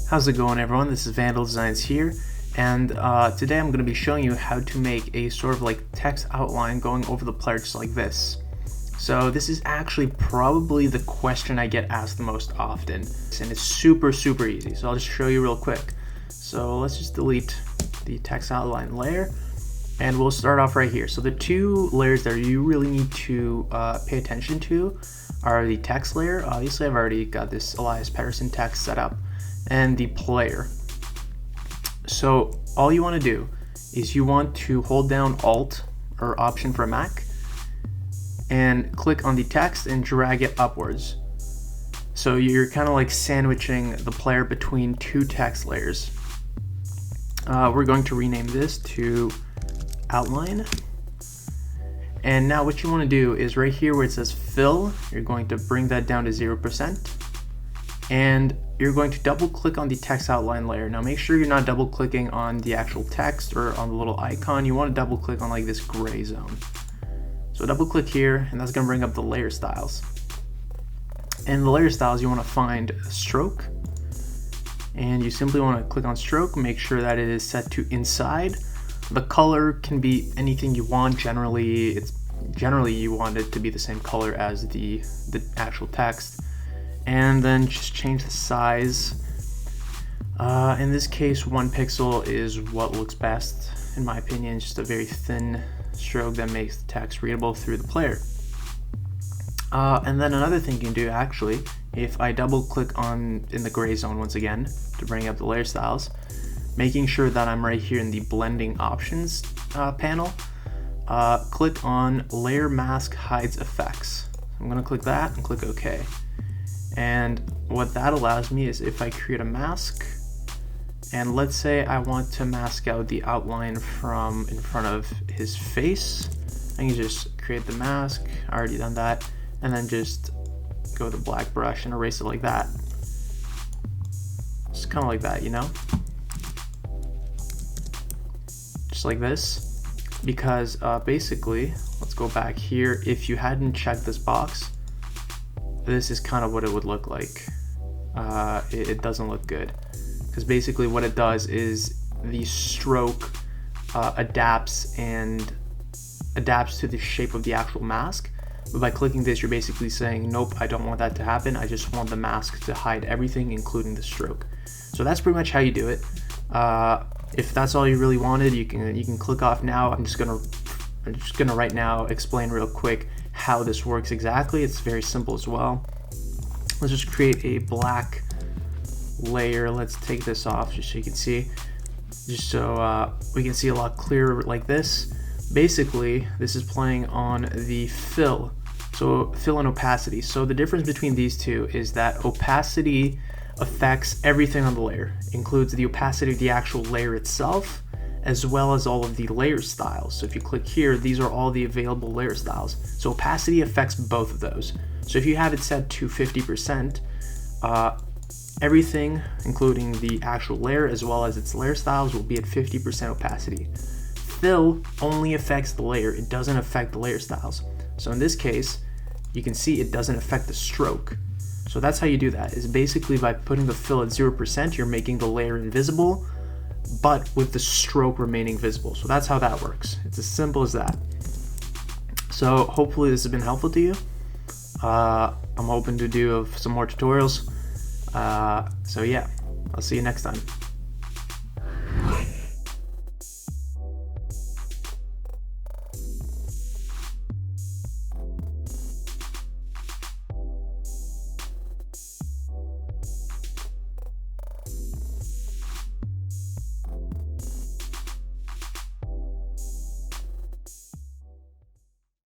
How's it going, everyone? This is Vandal Designs here, and today I'm going to be showing you how to make a sort of like text outline going over the player just like this. So this is actually probably the question I get asked the most often, and it's super easy. So I'll just show you real quick. So let's just delete the text outline layer, and we'll start off right here. So the two layers that you really need to pay attention to are the text layer. Obviously I've already got this Elias Pettersson text set up, and the player. So all you want to do is you want to hold down Alt or Option for Mac and click on the text and drag it upwards. So you're kind of like sandwiching the player between two text layers. We're going to rename this to Outline. And now what you want to do is right here where it says Fill, you're going to bring that down to 0%. And you're going to double click on the text outline layer. Now make sure you're not double clicking on the actual text or on the little icon. You want to double click on like this gray zone. So double click here, and that's going to bring up the layer styles. And the layer styles, you want to find stroke, and you simply want to click on stroke, make sure that it is set to inside. The color can be anything you want. Generally you want it to be the same color as the actual text. And then just change the size. In this case, 1 pixel is what looks best, in my opinion. Just a very thin stroke that makes the text readable through the player. And then another thing you can do, actually, if I double click in the gray zone once again to bring up the layer styles, making sure that I'm right here in the blending options panel, click on Layer Mask Hides Effects. I'm going to click that and click OK. And what that allows me is if I create a mask, and let's say I want to mask out the outline from in front of his face, I can just create the mask. I already done that, and then just go with the black brush and erase it like that. Just kind of like that, you know? Just like this. Because basically, let's go back here. If you hadn't checked this box, this is kind of what it would look like. It doesn't look good, because basically what it does is the stroke adapts to the shape of the actual mask. But by clicking this, you're basically saying, nope, I don't want that to happen. I just want the mask to hide everything, including the stroke. So that's pretty much how you do it. If that's all you really wanted, you can click off now. I'm just gonna right now explain real quick how this works exactly. It's very simple as well. Let's just create a black layer. Let's take this off just so you can see, just so we can see a lot clearer like this. Basically, this is playing on the fill, so fill and opacity. So the difference between these two is that opacity affects everything on the layer, includes the opacity of the actual layer itself, as well as all of the layer styles. So if you click here, these are all the available layer styles. So opacity affects both of those. So if you have it set to 50%, everything, including the actual layer as well as its layer styles, will be at 50% opacity. Fill only affects the layer, it doesn't affect the layer styles. So in this case, you can see it doesn't affect the stroke. So that's how you do that, is basically by putting the fill at 0%, you're making the layer invisible, but with the stroke remaining visible. So that's how that works. It's as simple as that. So hopefully this has been helpful to you. I'm hoping to do some more tutorials. So yeah, I'll see you next time.